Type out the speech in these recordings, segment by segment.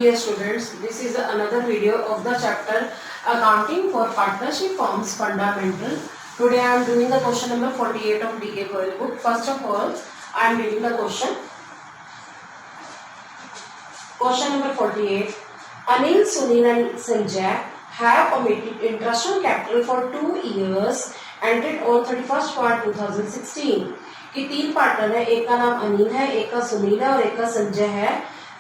dear students, this is another video of the chapter Accounting for Partnership Forms Fundamental. Today I am doing the question number 48 of DK Coil book. First of all, I am reading the question. Question number 48. Anil, Sunil and Sanjay have omitted interest on capital for 2 years ended on 31st March 2016. कि तीन partner है, एक का नाम अनिल है, एक का सुनील है और एक का संजय है।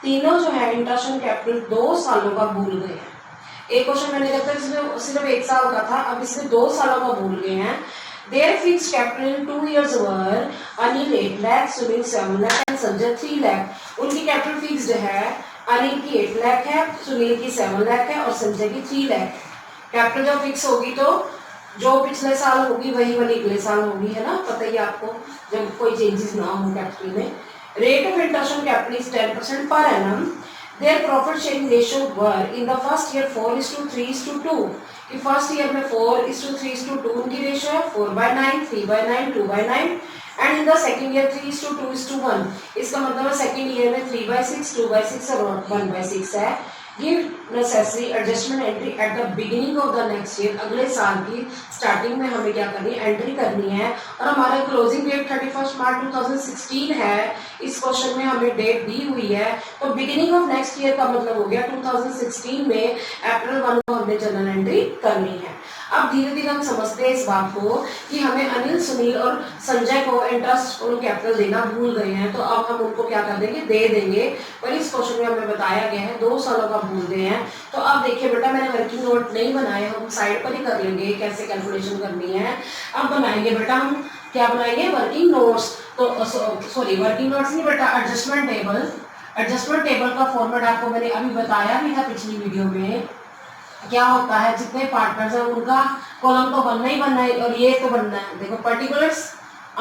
तीनों जो है इंटरेस्ट ऑन कैपिटल 2 सालों का भूल गए हैं। एक क्वेश्चन मैंने जब तक सिर्फ 1 साल का था, अब इसमें 2 सालों का भूल गए हैं। Their fixed capital in 2 years were Anil 8 lakh, Sunil 7 lakh and Sanjay 3 lakh. उनकी कैपिटल फिक्स्ड है, अनिल की 8 लाख है, सुनील की 7 लाख है और संजय की 3 लाख। कैपिटल जब फिक्स होगी तो जो पिछले साल होगी वही वाली अगले साल होगी, है ना, पता ही आपको, जब कोई चेंजेस ना हो कैपिटल में। Rate of interest on capital is 10% per annum. Their profit sharing ratio were in the first year 4:3:2। कि फर्स्ट ईयर में 4:3:2 उनकी रेशियो है, 4/9, 3/9, 2/9 and in the second year 3:2:1। इसका मतलब है सेकेंड ईयर में 3/6, 2/6 और 1/6 है। Give necessary adjustment entry at the beginning of the next year। अगले साल की स्टार्टिंग में हमें क्या करनी है, एंट्री करनी है। और हमारा क्लोजिंग डेट 31 मार्च 2016 है। इस क्वेश्चन में हमें डेट दी हुई है, तो बिगिनिंग ऑफ नेक्स्ट ईयर का मतलब हो गया 2016 में अप्रैल 1 को हमने जनरल एंट्री करनी है। अब धीरे धीरे हम समझते हैं इस बात को कि हमें अनिल, सुनील और संजय को इंटरेस्ट और कैपिटल देना भूल गए हैं, तो अब हम उनको क्या कर देंगे, दे देंगे। पर इस क्वेश्चन में हमें बताया गया है 2 सालों का भूल गए हैं। तो अब देखिए बेटा, मैंने वर्किंग नोट नहीं बनाए, हम साइड पर ही कर लेंगे कैसे कैलकुलेशन करनी है। अब बनाएंगे बेटा हम, क्या बनाएंगे, वर्किंग नोट्स। तो सॉरी, वर्किंग नोट्स नहीं बेटा, एडजस्टमेंट टेबल। एडजस्टमेंट टेबल का फॉर्मेट आपको मैंने अभी बताया भी था पिछली वीडियो में। क्या होता है, जितने पार्टनर्स हैं उनका कॉलम तो बनना ही बनना है और ये तो बनना है। देखो particulars,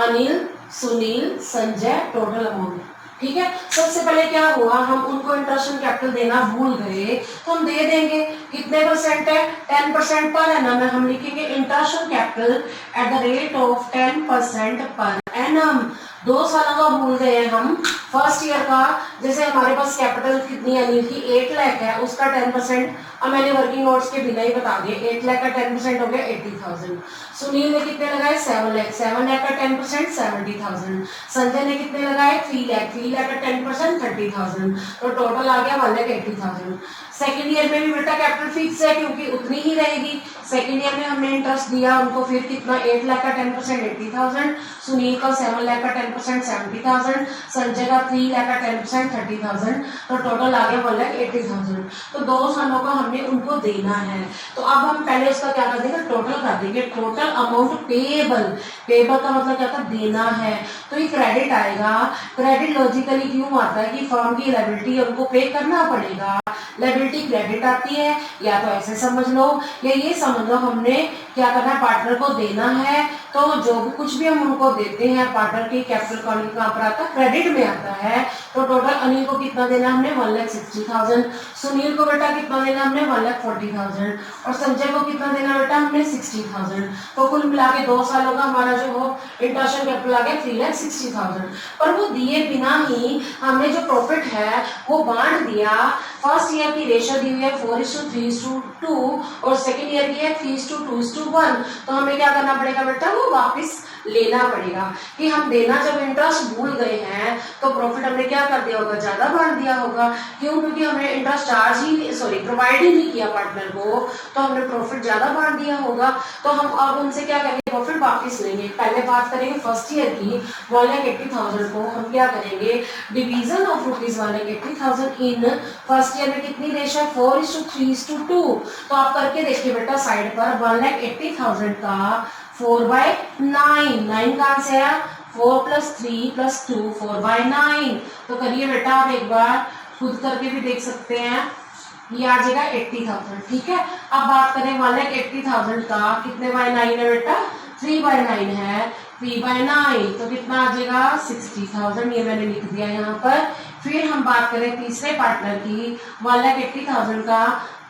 Anil, Sunil, Sanjay, total amount, ठीक है। सबसे पहले क्या हुआ, हम उनको इंटरेस्ट ऑन कैपिटल देना भूल गए, तो हम दे देंगे। कितने परसेंट है, 10% पर एनम है। हम लिखेंगे interest on capital at the rate of 10% per annum. 2 सालों का भूल गए हम। फर्स्ट ईयर का, जैसे हमारे पास कैपिटल कितनी अनिल की 8 लाख है, उसका 10%, अब मैंने वर्किंग नोट्स के बिना ही बता दिया, 8 लाख का 10% हो गया 80,000। सुनील ने कितने लगाए, 7 लाख, 7 लाख का 10% 70,000। संजय ने कितने लगाए, 3 लाख, 3 लाख का 10% 30,000। तो टोटल आ गया 1,80,000। सेकेंड ईयर में भी बेटा कैपिटल फिक्स है क्योंकि उतनी ही रहेगी। सेकेंड ईयर में हमने इंटरेस्ट दिया उनको, फिर कितना, 8 लाख का 10% 80,000, सुनील का 7 लाख का 10% 70,000, संजय का 3 लाख का 10% 30,000। तो टोटल आ गया 1,80,000। तो 2 सालों का हमने उनको देना है। तो अब हम पहले उसका क्या कर देंगे, टोटल कर देंगे। टोटल अमाउंट पेएबल, पेएबल का मतलब क्या था, देना है। तो ये क्रेडिट आएगा। क्रेडिट लॉजिकली क्यों आता है कि फर्म की लायबिलिटी उनको पे करना पड़ेगा। लायबिलिटी क्रेडिट आती है, या तो ऐसे समझ लो या ये समझ लो, हमने क्या करना है, पार्टनर को देना है। तो जो भी कुछ भी हम उनको देते हैं पार्टनर की कैपिटल कॉलिंग कहाँ पर आता है, क्रेडिट में आता है। तो टोटल अनिल को कितना देना हमने, 1,60,000। सुनील को बेटा कितना देना हमने, 1,40,000। और संजय को कितना देना बेटा हमने, 60,000। तो कुल मिला के 2 सालों का हमारा जो हो इंटरेस्ट कैपिटल आ गया 3,60,000। पर वो दिए बिना ही हमने जो प्रॉफिट है वो बांट दिया। फर्स्ट ईयर की रेशियो दी हुई है 4:3:2 और सेकेंड ईयर की है 3:2:1। तो हमें क्या करना पड़ेगा बेटा, वो वापस लेना पड़ेगा। कि हम देना जब इंटरेस्ट भूल गए हैं तो प्रॉफिट हमने क्या कर दिया होगा, ज्यादा बांट दिया होगा। क्यों, क्योंकि हमने इंटरेस्ट चार्ज ही प्रोवाइड ही नहीं किया पार्टनर को, तो हमने प्रॉफिट ज्यादा बांट दिया होगा। तो हम अब उनसे क्या करेंगे, प्रॉफिट वापस लेंगे। पहले बात करेंगे फर्स्ट ईयर की, 1,80,000 को हम क्या करेंगे, division of rupees 1,80,000 in first year में कितनी रेशियो है, 4:3:2। तो आप करके देखिए बेटा साइड पर, 1,80,000 का 4/9, 9 कहाँ से आया, 4 + 3 + 2 4/9। तो करिए बेटा, आप एक बार खुद करके भी देख सकते हैं, ये आ जाएगा 80,000, ठीक है। अब बात करें 1,80,000 का कितने बाय 9 है बेटा, 3/9 है, 3/9 तो कितना आ जाएगा 60,000। ये मैंने लिख दिया यहाँ पर। फिर हम बात करें तीसरे पार्टनर की, 1,80,000 का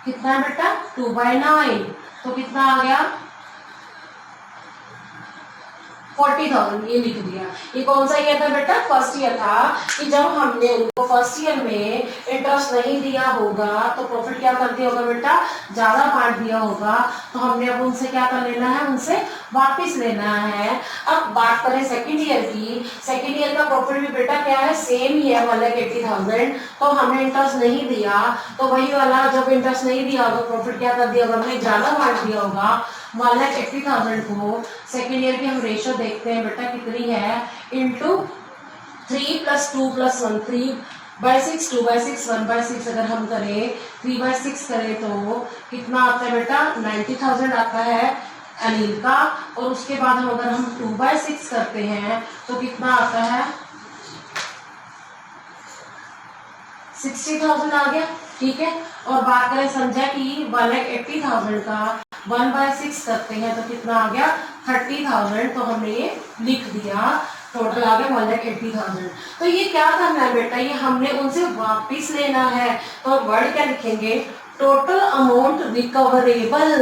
कितना है बेटा, 2/9 तो कितना आ गया 40,000 ये लिख दिया। ये कौन सा ईयर था बेटा? फर्स्ट ईयर था कि जब हमने उनको फर्स्ट ईयर में इंटरेस्ट नहीं दिया होगा तो प्रॉफिट क्या कर दिया होगा बेटा? ज्यादा बांट दिया होगा। तो हमने अब उनसे क्या कर लेना है? उनसे वापस लेना है। अब बात करें सेकेंड ईयर की, सेकेंड ईयर का प्रॉफिट भी बेटा क्या है? सेम ही है 1,80,000। तो हमने इंटरेस्ट नहीं दिया तो वही वाला, जब इंटरेस्ट नहीं दिया होगा प्रॉफिट क्या कर दिया होगा? हमने ज्यादा बांट दिया होगा 1,80,000 को। सेकेंड ईयर की हम रेशो देखते हैं बेटा कितनी है, इंटू 3 + 2 + 1, 3/6, 2/6, 1/6 अगर हम करें 3/6 करें तो कितना आता है बेटा? 90,000 आता है अनिल का। और उसके बाद हम अगर हम 2/6 करते हैं तो कितना आता है? 60,000 आ गया। ठीक है। और बात करें संजय की, 1,80,000 का 1/6 करते हैं तो कितना आ गया? 30,000। तो हमने ये लिख दिया, टोटल आ गया 1,80,000। तो ये क्या करना है बेटा? ये हमने उनसे वापिस लेना है। तो वर्ड क्या लिखेंगे? Total amount recoverable.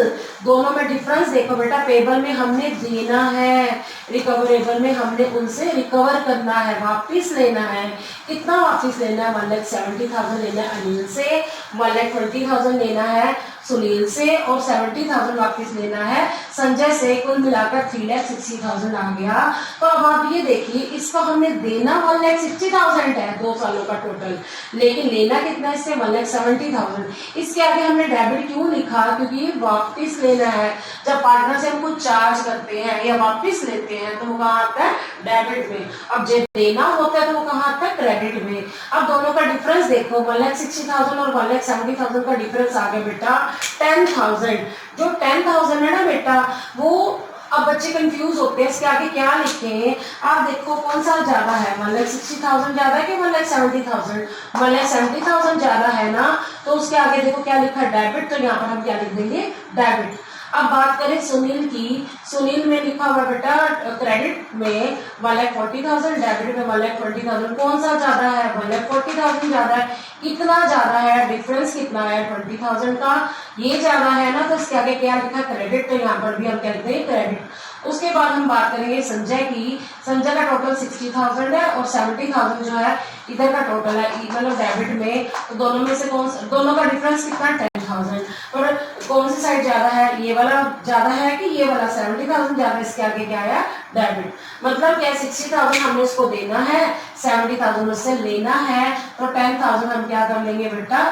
दोनों में डिफरेंस देखो बेटा, पेबल में हमने देना है, रिकवरेबल में हमने उनसे रिकवर करना है, वापिस लेना है। कितना वापिस लेना है? 1,70,000 लेना है अनिल से, 1,20,000 लेना है सुनील से और 70,000 वापिस लेना है संजय से। कुल मिलाकर 3,60,000 आ गया। तो अब आप ये देखिए, इसको हमने देना 1,60,000 है 2 सालों का टोटल, लेकिन लेना कितना इससे? 1,70,000। इसके आगे हमने डेबिट क्यों लिखा? क्योंकि ये वापिस लेना है। जब पार्टनर से हम कुछ चार्ज करते हैं या वापिस लेते हैं तो वो कहाँ आता है? डेबिट में। अब जब देना होता है तो वो कहाँ आता है? क्रेडिट में। अब दोनों का डिफरेंस देखो, 1,60,000 और 1,70,000 का डिफरेंस आ गया बेटा 10,000। जो 10,000 है ना बेटा, वो अब बच्चे कंफ्यूज होते हैं इसके आगे क्या लिखें। आप देखो कौन सा ज्यादा है, 1,60,000 ज्यादा है कि 1,70,000? 1,70,000 ज्यादा है ना, तो उसके आगे देखो क्या लिखा है? डेबिट। तो यहाँ पर हम क्या लिख देंगे? डेबिट। अब बात करें सुनील की, सुनील में लिखा हुआ बेटा क्रेडिट में 1,40,000, डेबिट में 1,20,000। कौन सा ज्यादा है? 1,40,000 ज्यादा है। कितना ज्यादा है? डिफरेंस कितना है? 20,000 का। ये ज्यादा है ना, तो इसके आगे क्या लिखा? क्रेडिट। तो यहाँ पर भी हम कहते हैं क्रेडिट। उसके बाद हम बात करेंगे संजय की, संजय का टोटल 60,000 है और 70,000 जो है इधर का टोटल है, मतलब डेबिट में। तो दोनों में से दोनों का डिफरेंस कितना? 10,000। और कौन सी साइड ज्यादा है? ये वाला ज्यादा है कि ये वाला? 70,000 ज्यादा। इसके आगे क्या आया? डेबिट। मतलब क्या? 60,000 हमने उसको देना है, 70,000 उससे लेना है। तो 10,000 हम क्या कर लेंगे बेटा?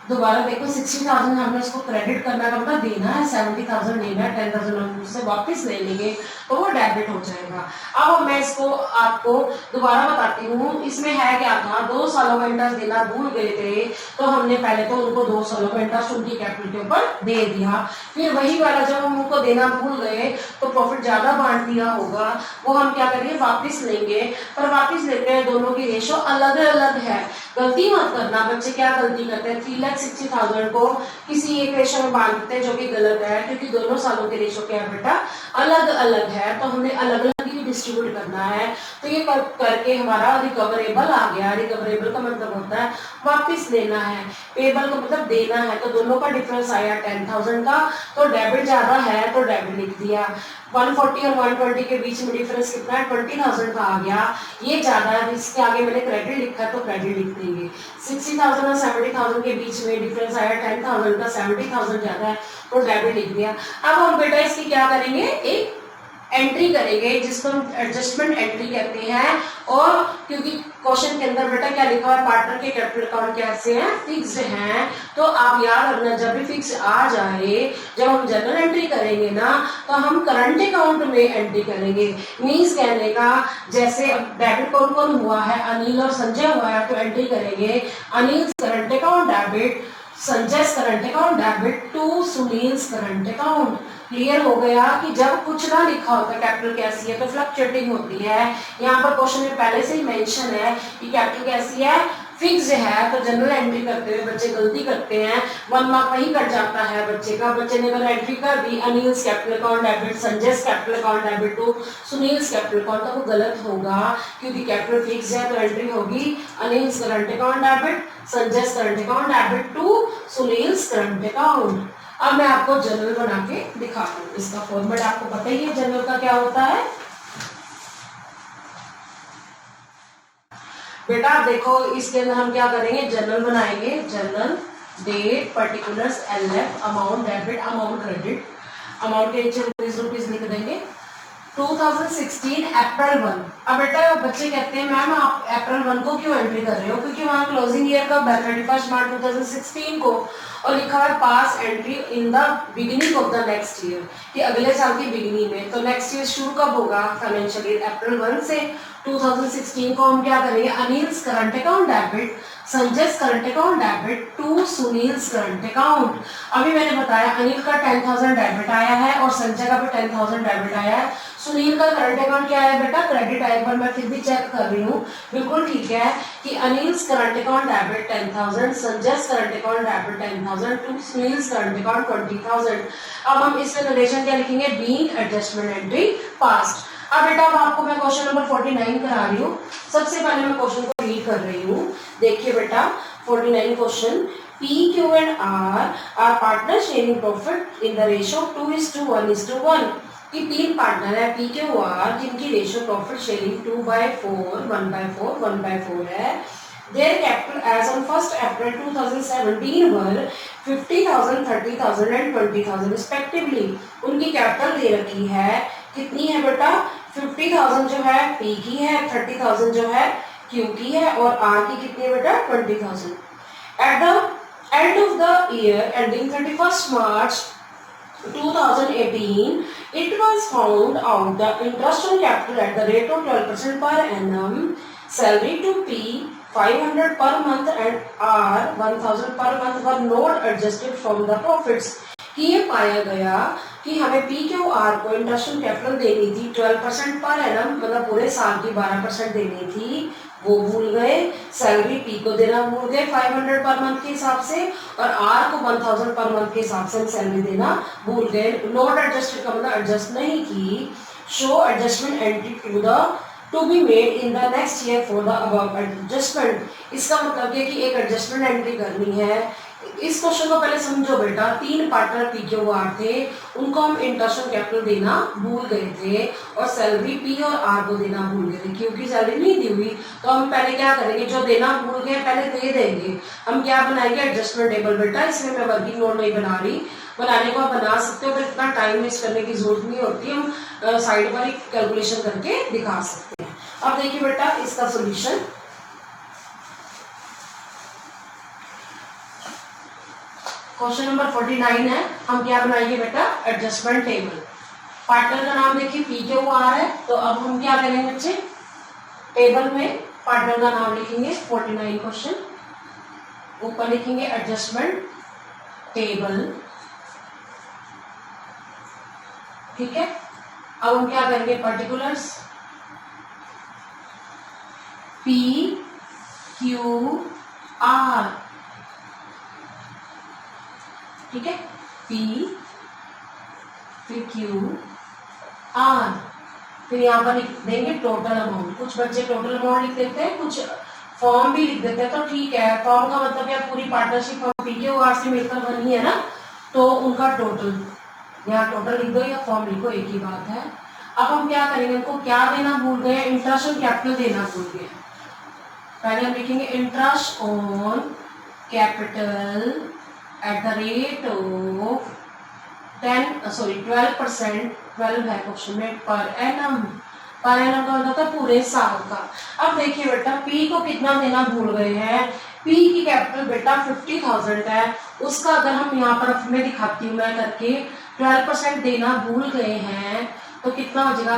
दोबारा देखो, 60,000 हमने उसको क्रेडिट करना का मतलब देना है, 70,000 लेना है, 10,000 हम उससे वापस ले लेंगे तो वो डेबिट हो जाएगा। अब मैं इसको आपको दोबारा बताती हूँ। इसमें है क्या था? 2 सालों का इंटरेस्ट देना भूल गए थे तो हमने पहले तो उनको 2 सालों का इंटरेस्ट उनकी कैपिटल के ऊपर दे दिया। फिर वही वाला जब हम उनको देना भूल गए तो प्रॉफिट ज्यादा बांट दिया होगा, वो हम क्या करेंगे? वापिस लेंगे। पर वापिस लेते हैं दोनों की रेशो अलग अलग है। गलती मत करना बच्चे, क्या गलती करते हैं? 3,60,000 को किसी एक रेशो में बांधते हैं जो कि गलत है, क्योंकि दोनों सालों के रेशो क्या है बेटा? अलग अलग है। तो हमने अलग अलग ही डिस्ट्रीब्यूट करना है। तो ये करके हमारा रिकवरेबल आ गया। रिकवरेबल का मतलब होता है वापिस लेना है, पेबल का मतलब देना है। तो दोनों का डिफरेंस आया 10,000 का। तो डेबिट ज्यादा है तो डेबिट लिख दिया। 140 और 120 के बीच में डिफरेंस कितना है? 20,000 का आ गया। ये ज्यादा है, इसके आगे मैंने क्रेडिट लिखा है तो क्रेडिट लिख देंगे। 60,000 और 70,000 के बीच में डिफरेंस आया 10,000 का, 70,000 ज्यादा है तो डेबिट लिख दिया। अब हम बेटा इसकी क्या करेंगे? एक एंट्री करेंगे जिसको हम एडजस्टमेंट एंट्री कहते हैं। और क्योंकि क्वेश्चन के अंदर बेटा क्या लिखा है? पार्टनर के कैपिटल अकाउंट कैसे हैं? फिक्स्ड हैं। तो आप याद रखना, जब भी फिक्स आ जाए, जब हम जनरल एंट्री करेंगे ना तो हम करंट अकाउंट में एंट्री करेंगे। मीन्स कहने का, जैसे अब डेबिट कौन कौन हुआ है? अनिल और संजय हुआ है तो एंट्री करेंगे Anil current account debit, Sanjay current account debit to Sunil current account. Clear हो गया कि जब कुछ ना लिखा होता कैपिटल कैसी है तो फ्लक्चुएटिंग होती है। यहाँ पर क्वेश्चन में पहले से ही मेंशन है कि कैपिटल कैसी है? फिक्स है। तो जनरल एंट्री करते हुए बच्चे गलती करते हैं, 1 मार्क वहीं कट जाता है बच्चे का। बच्चे ने अगर एंट्री कर दी Anil capital account debit, Sanjay capital account debit to Sunil capital account, तो वो गलत होगा क्योंकि कैपिटल फिक्स है। तो एंट्री होगी Anil current account debit, Sanjay current account debit to Sunil current account. अब मैं आपको जनरल बना के दिखाती हूँ। इसका फॉर्मेट आपको पता ही है जनरल का क्या होता है। बेटा देखो इसके अंदर हम क्या करेंगे, जर्नल बनाएंगे, journal date particulars LF amount debit amount credit, amount के नीचे रुपीज लिख देंगे 2016 अप्रैल 1। अब बेटा बच्चे कहते हैं मैम आप अप्रैल 1 को क्यों एंट्री कर रहे हो, क्योंकि वहाँ क्लोजिंग ईयर का 31 मार्च 2016 को और लिखा है pass entry in the beginning of the next year, कि अगले साल की बिगिनिंग में। तो नेक्स्ट ईयर शुरू कब होगा, फाइनेंशियल ईयर अप्रैल 1 से 2016 को हम क्या करेंगे, Anil's current account debit, Sanjay's current account debit to Sunil's current account. अभी मैंने बताया अनिल का 10,000 डेबिट आया है और संजय का भी 10,000 डेबिट आया है। सुनील का करंट अकाउंट क्या है बेटा, क्रेडिट आया, पर मैं फिर भी चेक कर रही हूँ, बिल्कुल ठीक है कि Anil's current account debit 10,000, Sanjay's current account debit 10,000 to Sunil's current account 20,000। अब हम इसमें रिलेशन क्या लिखेंगे, बीइंग एडजस्टमेंट एंट्री पास्ट। अब बेटा अब आपको मैं क्वेश्चन नंबर 49 करा रही हूँ। सबसे पहले मैं क्वेश्चन को रीड कर रही हूँ, देखिए बेटा 49 question, P, Q and R are partners sharing profit in the ratio 2:1:1। कि तीन पार्टनर है P, Q, R जिनकी रेशियो प्रॉफिट शेयरिंग 2/4 1/4 1/4 है। Their capital as on 1st April 2017 were 50,000, 30,000 and 20,000 respectively। उनकी कैपिटल दे रखी है, कितनी है बेटा, 50,000 जो है P की है, 30,000 जो है Q की है और R की कितनी है बेटा, 20,000। At the end of the year ending 31st March 2018, it was found out the interest on capital at the rate of 12% per annum, salary to P 500 per month and R 1,000 per month were not adjusted from the profits। कि ये पाया गया कि हमें P, Q, R को interest on capital देनी थी 12% per annum, मतलब पूरे साल की 12% देनी थी, वो भूल गए। सैलरी P को देना भूल गए 500 पर मंथ के हिसाब से और R को 1,000 पर मंथ के हिसाब से सैलरी देना भूल गए। नॉट एडजस्टेड का मतलब एडजस्ट नहीं की। Show adjustment entry to be made in the next year for the above adjustment. इसका मतलब ये कि एक एडजस्टमेंट एंट्री करनी है। इस क्वेश्चन को पहले समझो बेटा, तीन पार्टनर P, Q, R थे, उनको हम इंटरेस्ट ऑन कैपिटल देना भूल गए थे और सैलरी P और R को देना भूल गए थे। क्योंकि सैलरी नहीं दी हुई तो हम पहले क्या करेंगे, जो देना भूल गए पहले दे देंगे। हम क्या बनाएंगे, एडजस्टमेंट टेबल। बेटा इसमें मैं वर्किंग नोट नहीं बना रही, बनाने को आप बना सकते हो, पर इतना टाइम वेस्ट करने की जरूरत नहीं होती, हम साइड पर ही कैलकुलेशन करके दिखा सकते हैं। अब देखिए बेटा इसका सोल्यूशन, क्वेश्चन नंबर 49 है। हम क्या बनाएंगे बेटा, एडजस्टमेंट टेबल। पार्टनर का नाम देखिए P, Q, R है, तो अब हम क्या करेंगे बच्चे, टेबल में पार्टनर का नाम लिखेंगे। 49 क्वेश्चन, ऊपर लिखेंगे एडजस्टमेंट टेबल, ठीक है। अब हम क्या करेंगे, पर्टिकुलर्स P, Q, R, ठीक है, P फिर Q R, फिर यहाँ पर लिख देंगे टोटल अमाउंट। कुछ बच्चे टोटल अमाउंट लिख देते हैं, कुछ फॉर्म भी लिख देते हैं, तो ठीक है। फॉर्म का मतलब क्या, पूरी पार्टनरशिप P, Q, R से मिलकर बनी है ना, तो उनका टोटल यहाँ टोटल लिख दो या फॉर्म लिखो, एक ही बात है। अब हम क्या करेंगे, उनको क्या देना भूल गए, इंटरेस्ट ऑन कैपिटल देना भूल गए। पहले हम लिखेंगे interest on capital at the rate of 12%, 12 है क्वेश्चन में, पर एनम। पर एनम का मतलब था पूरे साल का। अब देखिए बेटा P को कितना देना भूल गए हैं, P की कैपिटल बेटा 50,000 है, उसका अगर हम यहाँ पर मैं दिखाती हूँ मैं करके 12% देना भूल गए हैं तो कितना हो जाएगा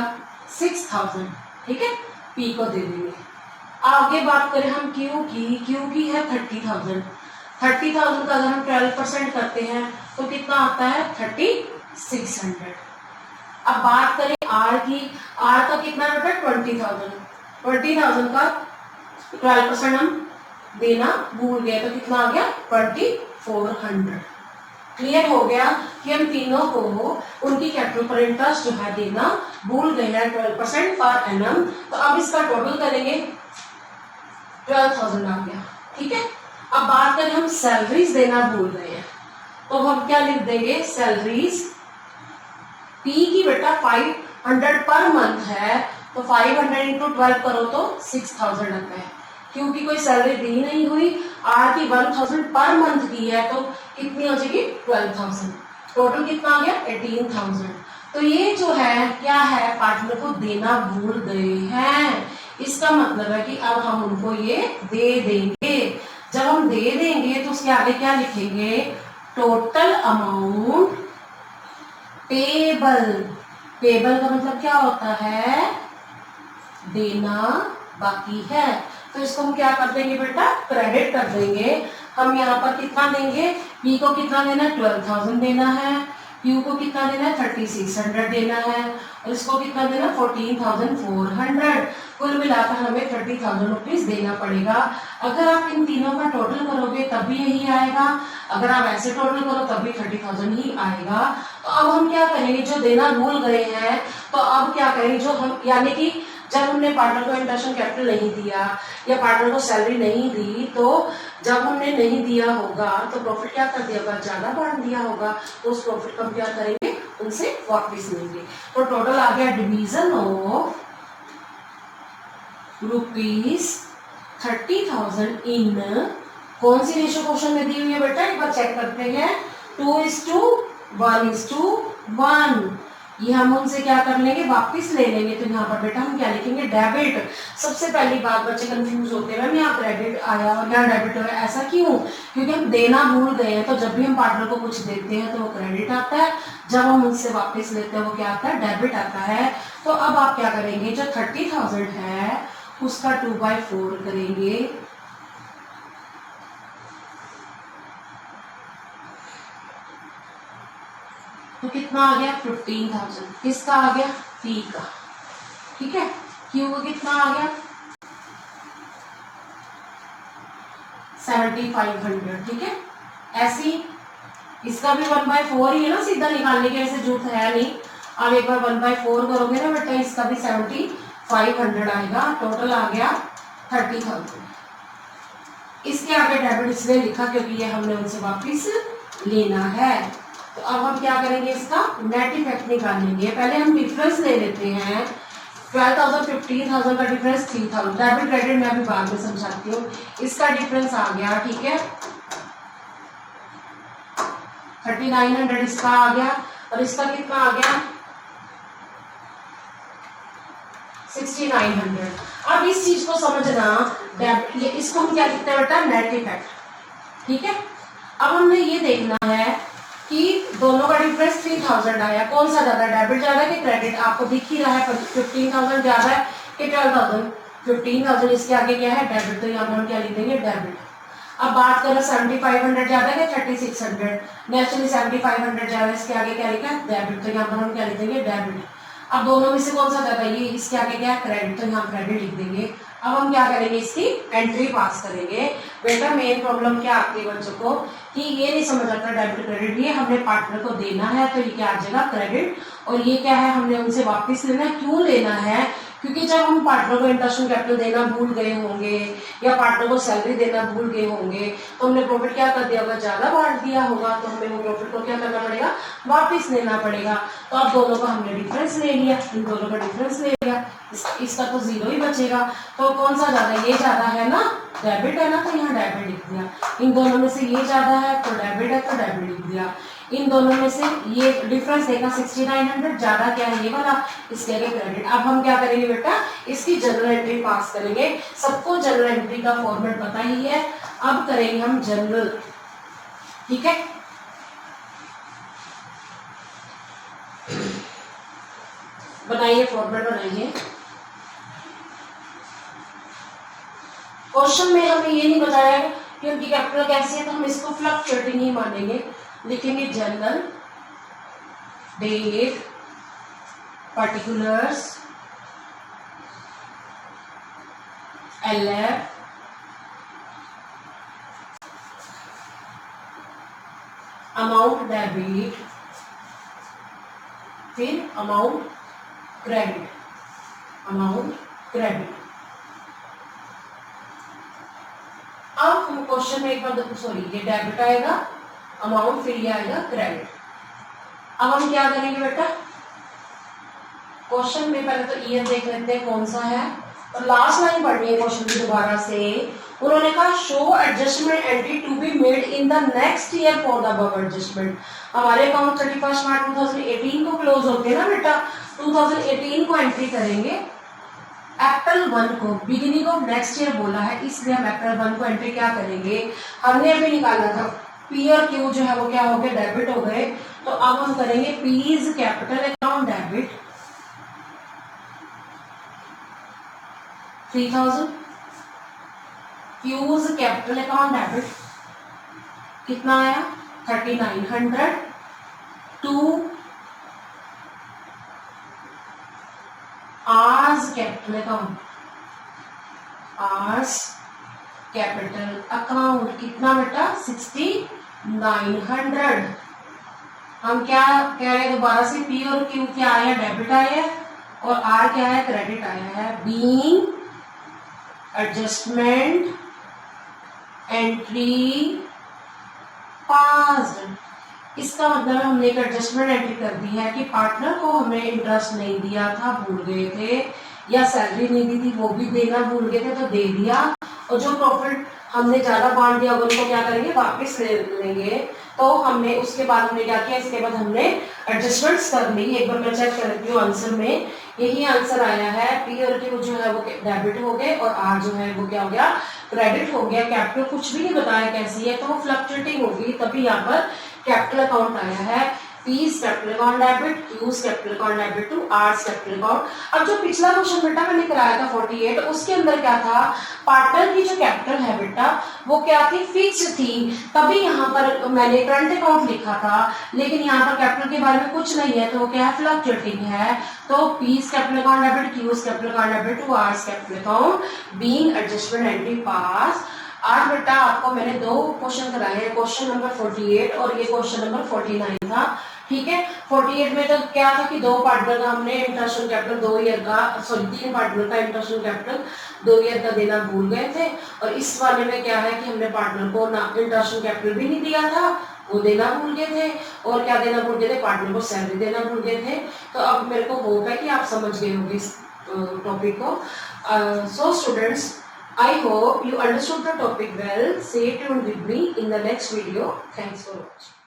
6,000, ठीक है, P को दे देंगे। आगे बात करें हम Q की है 30,000। 30,000 का अगर हम 12% करते हैं तो कितना आता है 3,600। अब बात करें R की, R का कितना बेटा 20,000। 20,000 का 12% हम देना भूल गए तो कितना आ गया 2,400। क्लियर हो गया कि हम तीनों को उनकी कैपिटल पर इंटरेस्ट जो है देना भूल गए हैं 12% पर एनम। तो अब इसका टोटल करेंगे 12,000 आ गया, ठीक है। अब बात करें हम सैलरीज देना भूल गए हैं तो हम क्या लिख देंगे, सैलरीज P की बेटा 500 पर मंथ है तो 500 × 12 करो तो 6,000 आता है। क्यू की कोई सैलरी दी नहीं हुई, आर की 1000 पर मंथ की है, तो कितनी हो जाएगी 12000, टोटल कितना आ गया 18000। तो ये जो है क्या है, पार्टनर को देना भूल गए हैं, इसका मतलब है कि अब हम उनको ये दे देंगे। जब हम दे देंगे तो उसके आगे क्या लिखेंगे, टोटल अमाउंट पेबल। पेबल का मतलब क्या होता है, देना बाकी है। तो इसको हम क्या कर देंगे बेटा, क्रेडिट कर देंगे। हम यहाँ पर कितना देंगे, पी को कितना देना है 12000 देना है, क्यू को कितना देना है 3600 देना है, और इसको कितना देना 14400। कुल मिलाकर हमें 30,000 रुपीज देना पड़ेगा। अगर आप इन तीनों का टोटल करोगे तब भी यही आएगा, अगर आप ऐसे टोटल करो तब भी 30,000 ही आएगा। तो अब हम क्या करेंगे, जो देना भूल गए हैं तो अब क्या करेंगे, जो हम यानी कि जब हमने पार्टनर को इंटरेस्ट कैपिटल नहीं दिया या पार्टनर को सैलरी नहीं दी, तो जब हमने नहीं दिया होगा तो प्रॉफिट क्या कर दिया होगा, ज्यादा बांट दिया होगा, तो उस प्रॉफिट को हम क्या करेंगे, उनसे वापस लेंगे। तो टोटल आ गया डिवीजन ऑफ ₹30,000 इन कौन सी रेशियो क्वेश्चन में दी हुई है बेटा, एक बार चेक करते हैं, 2:1:1। ये हम उनसे क्या कर लेंगे, वापस ले लेंगे। तो यहाँ पर बेटा हम क्या लिखेंगे, डेबिट। सबसे पहली बात, बच्चे कंफ्यूज होते हैं, यहाँ क्रेडिट आया और यहाँ डेबिट हो गया, ऐसा क्यों, क्योंकि हम देना भूल गए हैं। तो जब भी हम पार्टनर को कुछ देते हैं तो वो क्रेडिट आता है, जब हम उनसे वापस लेते हैं वो क्या आता है, डेबिट आता है। तो अब आप क्या करेंगे, जो 30,000 है उसका 2/4 करेंगे, तो कितना आ गया 15,000, किसका आ गया, पी का, ठीक है। क्यू का कितना आ गया 7500, ठीक है। ऐसी इसका भी 1/4 ही है ना, सीधा निकालने के ऐसे झूठ है नहीं। अब एक बार 1/4 करोगे ना बेटा, इसका भी 7500 आएगा, टोटल आ गया 30,000। इसके आगे डेबिट इसलिए लिखा क्योंकि ये हमने उनसे वापिस लेना है। तो अब हम क्या करेंगे, इसका नेट इफेक्ट निकालेंगे। पहले हम डिफरेंस ले लेते हैं, 12,000 15,000 का डिफरेंस 3,000, डेबिट क्रेडिट मैं अभी बाद में समझाती हूँ। इसका डिफरेंस आ गया, ठीक है, 3900 इसका आ गया, और इसका कितना आ गया 6900। अब इस चीज को समझना, डेबिट, ये इसको हम क्या लिखते हैं बेटा, नेट इफेक्ट, ठीक है। अब हमने ये देखना है कि दोनों का डिफरेंस 3000 आया, कौन सा ज्यादा, डेबिट ज्यादा है कि क्रेडिट, आपको दिख ही रहा है 15,000 ज्यादा है कि 12,000, 15,000 इसके आगे क्या है, डेबिट, तो यहाँ पर हम क्या लिख देंगे, डेबिट। अब बात करें 7500 ज्यादा है 3600, नेचुरली 7500 ज्यादा है, इसके आगे क्या लिखा है, डेबिट, तो यहाँ पर हम क्या लिख देंगे, डेबिट। अब दोनों में से कौन सा ज्यादा, ये इसके आगे क्या है, क्रेडिट, तो यहाँ क्रेडिट लिख देंगे। अब हम क्या करेंगे, इसकी एंट्री पास करेंगे। बेटा मेन प्रॉब्लम क्या आती है बच्चों को कि ये नहीं समझ आता डेबिट क्रेडिट, ये हमने पार्टनर को देना है तो ये क्या आ जाएगा, क्रेडिट, और ये क्या है, हमने उनसे वापस लेना है। क्यों लेना है, क्योंकि जब हम पार्टनर को इंटरेस्ट कैपिटल देना भूल गए होंगे या पार्टनर को सैलरी देना भूल गए होंगे तो हमने प्रॉफिट क्या कर दिया होगा, ज्यादा बांट दिया होगा, तो हमें वो प्रॉफिट को क्या करना पड़ेगा, वापस लेना पड़ेगा। तो अब दोनों का हमने डिफरेंस ले लिया, इन दोनों का डिफरेंस ले लिया, इसका तो 0 ही बचेगा। तो कौन सा ज्यादा, ये ज्यादा है ना, डेबिट है ना, तो यहाँ डेबिट लिख दिया। इन दोनों में से ये ज्यादा है तो डेबिट है, तो डेबिट लिख दिया। इन दोनों में से ये डिफरेंस देखा 6900, ज्यादा क्या है ये वाला, इसके आगे क्रेडिट। अब हम क्या करेंगे बेटा, इसकी जनरल एंट्री पास करेंगे। सबको जनरल एंट्री का फॉर्मेट पता ही है, अब करेंगे हम जनरल, ठीक है। बनाइए, फॉर्मेट बनाइए। क्वेश्चन में हमें ये नहीं बताया कि उनकी कैपिटल कैसी है, तो हम इसको फ्लक्चुएटिंग ही मानेंगे। लिखेंगे journal, date, particulars, LF, amount debit, फिर अमाउंट क्रेडिट, अमाउंट क्रेडिट। अब हम क्वेश्चन में एक बार देखो, सॉरी ये डेबिट आएगा, अमाउंट, फिर ये आएगा क्रेडिट। अब हम क्या करेंगे बेटा, क्वेश्चन में पहले तो ईयर देख लेते हैं कौन सा है, तो लास्ट लाइन पढ़नी है क्वेश्चन की दोबारा से। उन्होंने कहा show adjustment entry to be made in the next year for the above adjustment. हमारे अकाउंट 31 मार्च 2018 को क्लोज होते हैं ना बेटा, 2018 को एंट्री करेंगे। अप्रैल 1 को बिगिनिंग ऑफ नेक्स्ट ईयर बोला है, इसलिए हम अप्रैल 1 को एंट्री क्या करेंगे, हमने अभी निकालना था पी और क्यू जो है वो क्या हो गए, डेबिट हो गए। तो अब हम करेंगे P's capital account debit 3000, Q's capital account debit कितना आया 3900 to R's capital account, R's capital account कितना बेटा 6900। हम क्या कह रहे हैं दोबारा से, पी और क्यू क्या आया, डेबिट आया है, और आर क्या है, क्रेडिट आया है। बीइंग एडजस्टमेंट एंट्री पास्ड, इसका मतलब हमने एक एडजस्टमेंट एंट्री कर दी है कि पार्टनर को हमने इंटरेस्ट नहीं दिया था, भूल गए थे, या सैलरी नहीं दी थी वो भी देना भूल गए थे तो दे दिया, और जो प्रॉफिट हमने ज्यादा बांट दिया उनको क्या करेंगे, वापस ले लेंगे। तो हमने उसके बाद हमने क्या किया, इसके बाद हमने एडजस्टमेंट्स कर ली। एक बार मैं चेक करती हूँ आंसर में, यही आंसर आया है, पी और क्यू जो है वो डेबिट हो गए और आर जो है वो क्या हो गया, क्रेडिट हो गया। कैपिटल कुछ भी नहीं बताया कैसी है, तो वो फ्लक्चुएटिंग होगी, तभी यहाँ पर कैपिटल अकाउंट आया है। P's capital account debit, Q's capital account debit to R's capital account. अब जो पिछला क्वेश्चन बेटा मैंने कराया था 48, उसके अंदर क्या था, पार्टनर की जो कैपिटल है बेटा वो क्या थी, फिक्स थी, तभी यहाँ पर मैंने करंट अकाउंट लिखा था, लेकिन यहाँ पर कैपिटल के बारे में कुछ नहीं है, तो वो क्या है, फ्लक्चुएटिंग है। तो P's capital account debit, Q's capital account debit to R's capital account being adjustment entry pass. आज बेटा आपको मैंने दो क्वेश्चन कराए हैं, क्वेश्चन नंबर 48 और ये क्वेश्चन नंबर 49 था, ठीक है। 48 में तो क्या था कि दो पार्टनर का हमने इंटरनेशनल कैपिटल 2 ईयर का, सॉरी 3 पार्टनर का इंटरनेशनल कैपिटल 2 ईयर का देना भूल गए थे, और इस वाले में क्या है कि हमने पार्टनर को ना इंटरनेशनल कैपिटल भी नहीं दिया था, वो देना भूल गए थे, और क्या देना भूल गए थे, पार्टनर को सैलरी देना भूल गए थे। तो अब मेरे को होप है कि आप समझ गए होंगे इस टॉपिक को। So students, I hope you understood the topic well. Stay tuned with me in the next video. Thanks for watching.